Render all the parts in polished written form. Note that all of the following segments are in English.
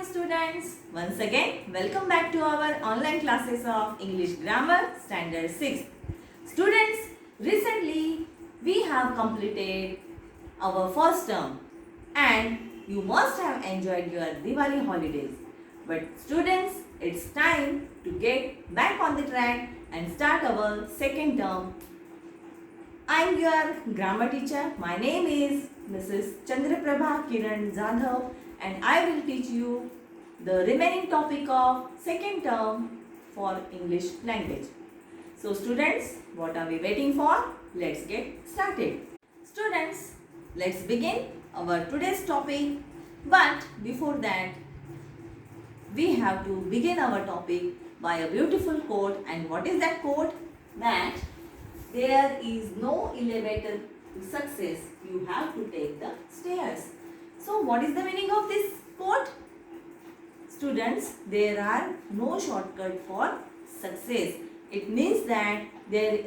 morning students. Once again, welcome back to our online classes of English Grammar Standard 6. Students, recently we have completed our first term and you must have enjoyed your Diwali holidays. But students, it's time to get back on the track and start our second term. I am your grammar teacher. My name is Mrs. Chandraprabha Kiran Jadhav and I will teach you the remaining topic of second term for English language. So students, what are we waiting for? Let's get started. Students, let's begin our today's topic. But before that, we have to begin our topic by a beautiful quote. And what is that quote? That there is no elevator to success. You have to take the stairs. So what is the meaning of this quote? Students, there are no shortcut for success. It means that there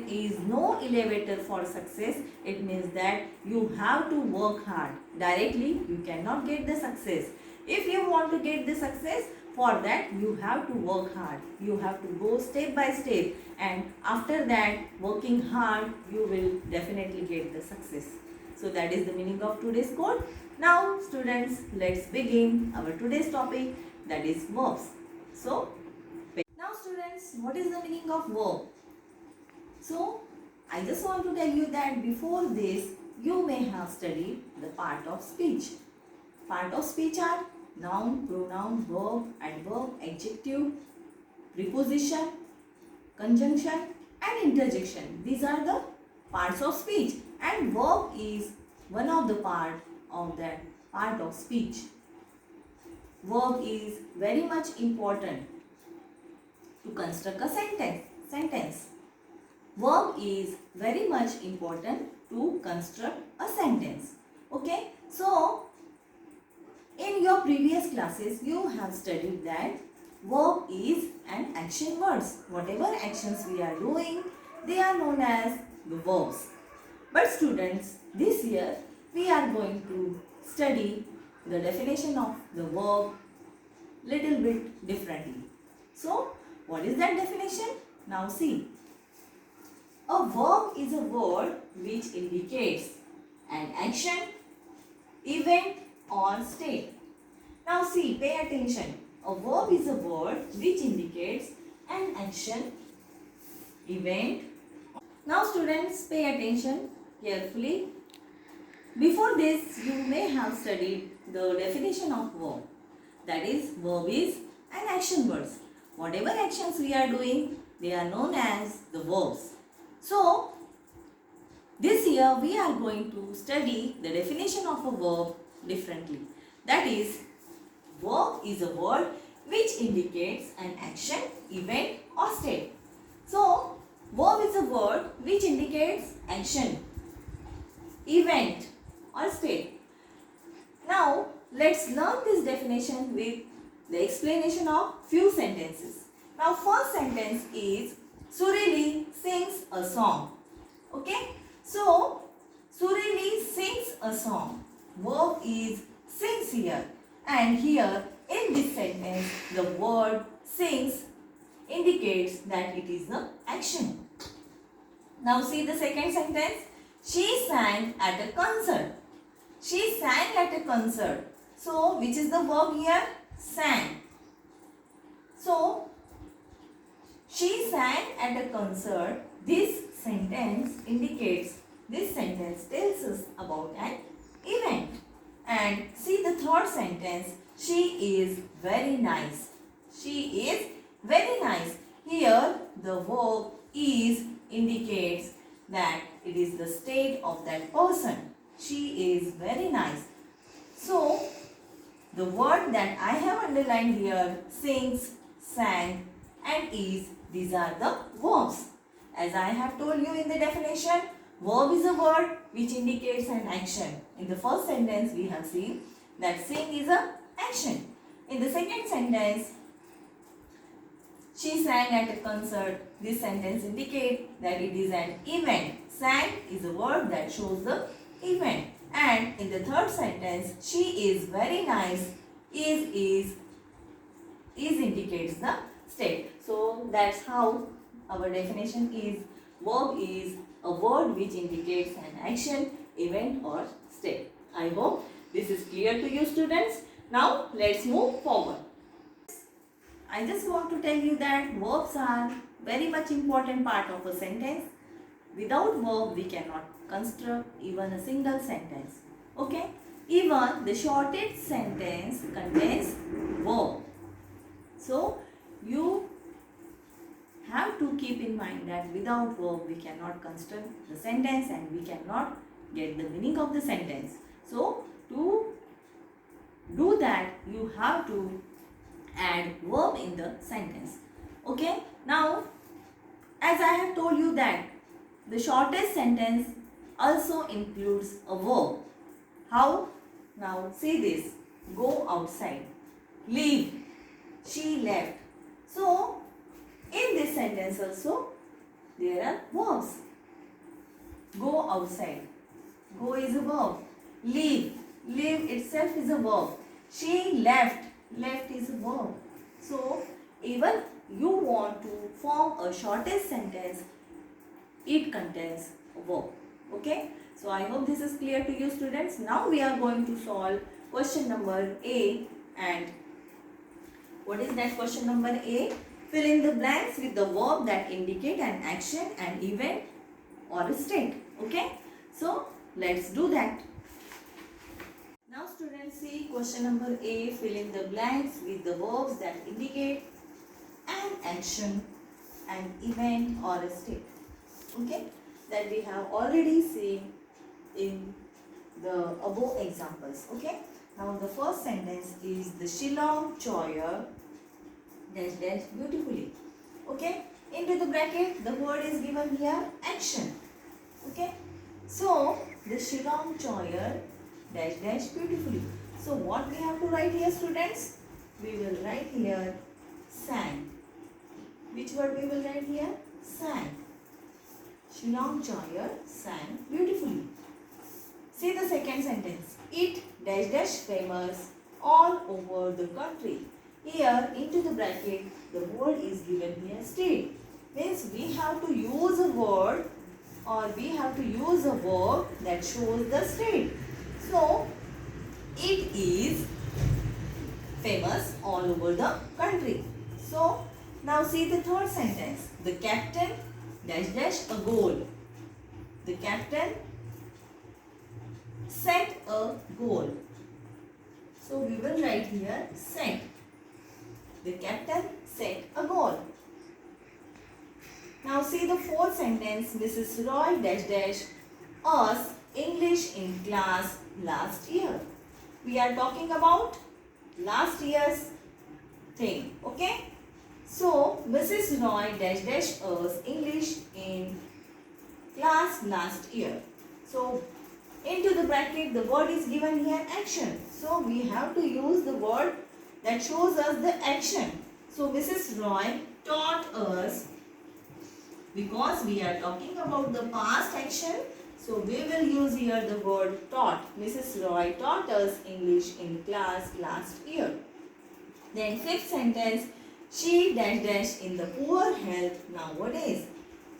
is no elevator for success. It means that you have to work hard. Directly, you cannot get the success. If you want to get the success, for that you have to work hard. You have to go step by step, and after that, working hard, you will definitely get the success. So that is the meaning of today's quote. Now students, let's begin our today's topic, that is verbs. So now students, what is the meaning of verb? So I just want to tell you that before this you may have studied the part of speech. Part of speech are noun, pronoun, verb, adverb, adjective, preposition, conjunction and interjection. These are the parts of speech, and verb is one of the part of that part of speech. Verb is very much important to construct a sentence. Verb is very much important to construct a sentence. Okay, so in your previous classes you have studied that verb is an action words. Whatever actions we are doing, they are known as the verbs. But students, this year we are going to study the definition of the verb little bit differently. So, what is that definition? Now see. A verb is a word which indicates an action, event or state. Now see, pay attention. A verb is a word which indicates an action, event. Now students, pay attention carefully. Before this, you may have studied the definition of verb. That is, verb is an action words. Whatever actions we are doing, they are known as the verbs. So, this year we are going to study the definition of a verb differently. That is, verb is a word which indicates an action, event or state. So, verb is a word which indicates action, event or state. Now, let's learn this definition with the explanation of few sentences. Now, first sentence is Surili sings a song. Okay? So, Surili sings a song. Verb is sings here. And here in this sentence, the word sings indicates that it is the action. Now see the second sentence. She sang at a concert. She sang at a concert. So which is the verb here? Sang. So she sang at a concert. This sentence tells us about an event. And see the third sentence. She is very nice. She is very nice. Here the verb is indicates that it is the state of that person. She is very nice. So the word that I have underlined here, sings, sang and is, these are the verbs. As I have told you in the definition, verb is a word which indicates an action. In the first sentence we have seen that sing is a action. In the second sentence, she sang at a concert. This sentence indicates that it is an event. Sang is a word that shows the event. And in the third sentence, she is very nice is indicates the state. So that's how our definition is verb is a word which indicates an action, event or state. I hope this is clear to you students. Now let's move forward. I just want to tell you that verbs are very much important part of a sentence. Without verb we cannot construct even a single sentence. Okay? Even the shortest sentence contains verb. So you have to keep in mind that without verb we cannot construct the sentence and we cannot get the meaning of the sentence. So to do that you have to add verb in the sentence. Okay? Now as I have told you that the shortest sentence also includes a verb. How? Now see this. Go outside. Leave. She left. So in this sentence also there are verbs. Go outside. Go is a verb. Leave. Leave itself is a verb. She left. Left is a verb. So even you want to form a shortest sentence, it contains a verb. Okay? So I hope this is clear to you students. Now we are going to solve question number A. And what is that question number A? Fill in the blanks with the verb that indicate an action, an event or a state. Okay? So let's do that. Now students, see question number A. Fill in the blanks with the verbs that indicate an action, an event or a state. Okay? That we have already seen in the above examples. Okay? Now the first sentence is the Shillong choir dash dash beautifully. Okay? Into the bracket the word is given here action. Okay? So the Shillong choir dash dash beautifully. So what we have to write here students? We will write here sang. Which word we will write here? Sang. Shillong choir sang beautifully. See the second sentence. It dash dash famous all over the country. Here into the bracket the word is given here state. Means we have to use a word or we have to use a verb that shows the state. So it is famous all over the country. So now see the third sentence. The captain dash dash a goal. The captain set a goal. So we will write here set. The captain set a goal. Now see the fourth sentence. Mrs. Roy dash dash us English in class last year. We are talking about last year's thing. Okay? So Mrs. Roy dash dash us English in class last year. So into the bracket the word is given here action. So we have to use the word that shows us the action. So Mrs. Roy taught us, because we are talking about the past action, so we will use here the word taught. Mrs. Roy taught us English in class last year. Then fifth sentence, she dash dash in the poor health nowadays.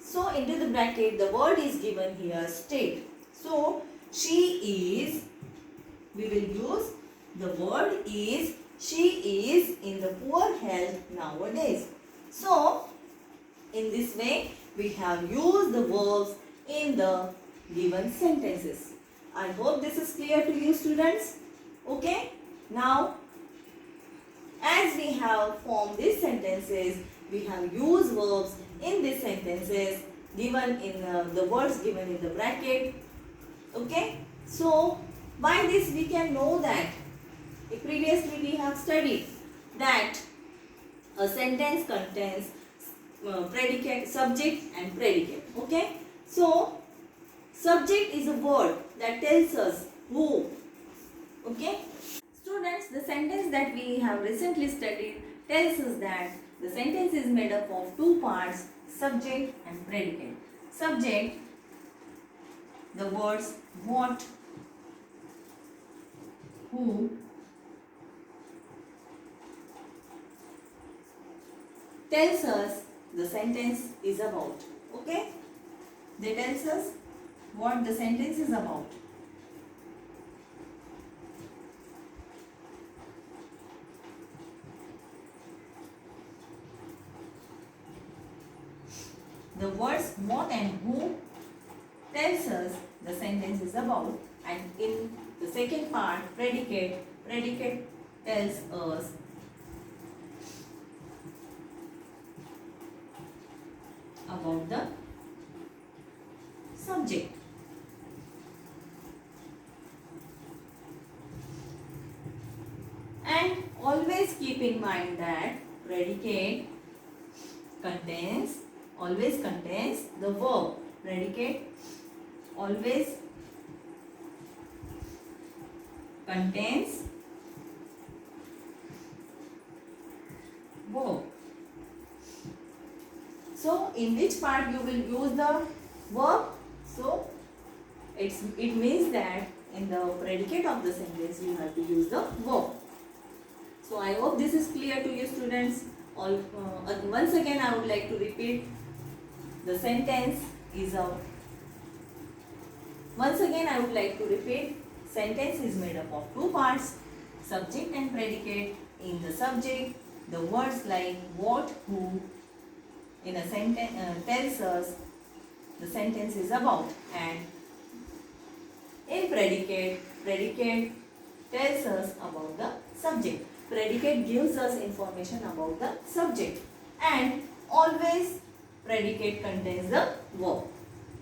So into the bracket the word is given here state. So she is, we will use the word is, she is in the poor health nowadays. So in this way we have used the verbs in the given sentences. I hope this is clear to you students. Okay? Now as we have formed these sentences, we have used verbs in these sentences given in the words given in the bracket. Okay? So by this we can know that previously we have studied that a sentence contains predicate, subject and predicate. Okay? So subject is a word that tells us who. Okay? Students, the sentence that we have recently studied tells us that the sentence is made up of two parts, subject and predicate. Subject, the words what, who, tells us the sentence is about. Okay? They tells us what the sentence is about. The words what and who tells us the sentence is about, and in the second part predicate tells us about the subject. And always keep in mind that predicate always contains the verb. Predicate always contains verb. So in which part you will use the verb? So it means that in the predicate of the sentence you have to use the verb. So I hope this is clear to you, students. Once again I would like to repeat the sentence is a once again I would like to repeat sentence is made up of two parts, subject and predicate. In the subject, the words like what, who in a sentence tells us the sentence is about, and in predicate tells us about the subject. Predicate gives us information about the subject, and always predicate contains the verb.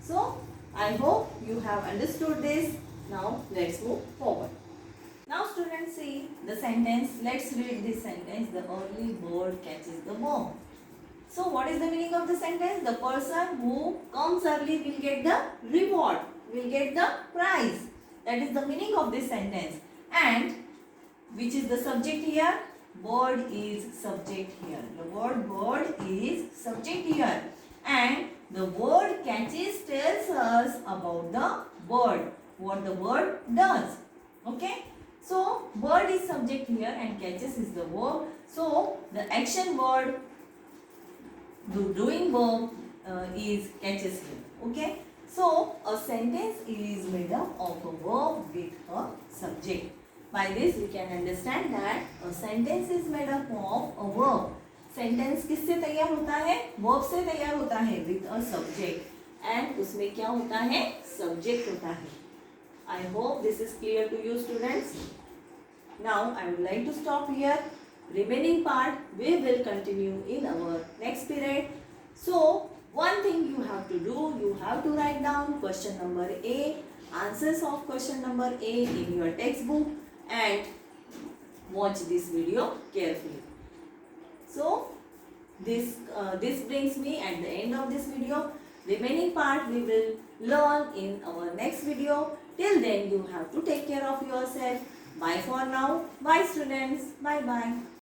So I hope you have understood this. Now let's move forward. Now students, see the sentence. Let's read this sentence. The early bird catches the worm. So what is the meaning of the sentence? The person who comes early will get the reward, will get the prize. That is the meaning of this sentence. And which is the subject here? Bird is subject here. The word bird is subject here. And the word catches tells us about the bird, what the bird does. Okay? So bird is subject here and catches is the verb. So the action word, the doing verb is catches here. Okay? So a sentence is made up of a verb with a subject. By this we can understand that a sentence is made up of a verb. Sentence किससे तैयार होता है? Verb से तैयार होता है with a subject. And उसमें क्या होता है? Subject होता है. I hope this is clear to you, students. Now I would like to stop here. Remaining part we will continue in our next period. So one thing you have to do, you have to write down question number A, answers of question number A in your textbook, and watch this video carefully. So this brings me at the end of this video. Remaining part we will learn in our next video. Till then you have to take care of yourself. Bye for now. Bye students. Bye bye.